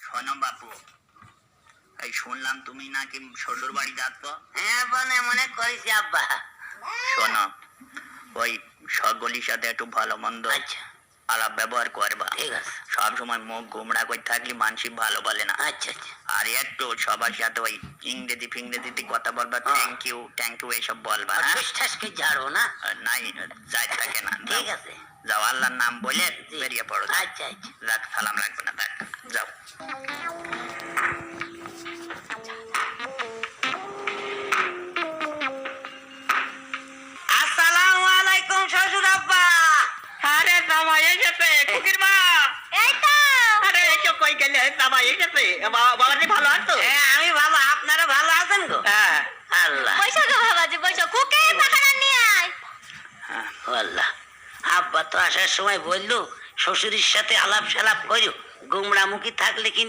শোনো বাপু, এই শুনলাম তুমি নাকি শ্বশুর বাড়ি যাচ্ছ। হ্যাঁ মনে মনে করেছি আব্বা। শোনো, ওই সকলের সাথে একটু ভালো মন্দ আচ্ছা আলাপ ব্যবহার করবা। ঠিক আছে। সব সময় মুখ গুমড়া করে থাকলে মানসিক ভালো বলে না। আচ্ছা আচ্ছা আর একটু সবার সাথে ওই ইংরেজি ফিংরেজিতে কথা বলবা, থ্যাংক ইউ এইসব বলবা। হ্যাঁ, ঠুসঠাসকে ঝাড়বো না। নাই যাই থাকে না। ঠিক আছে যাও, আল্লাহর নাম বলে জি। বেরিয়ে পড়ো। আচ্ছা আচ্ছা রাখ, সালাম রাখবে না, থাক, যাও। আসসালামু আলাইকুম শ্বশুর আব্বা। আরে জামাই এসেছে, খুকির মা। এই তো আরে এসো, কই গেলে? জামাই এসেছে। বাবাজি ভালো আছো? হ্যাঁ আমি ভালো, আপনারা ভালো আছেন গো? হ্যাঁ। আল্লাহ বৈশা গো বাবাজি, বৈশা কুকে পাখানা নিয়ে আয়। আল্লাহ, আব্বা তো আসার সময় বললো শ্বশুরের সাথে আলাপ সালাপ করো, গুমরামুখী থাকলে কিন্তু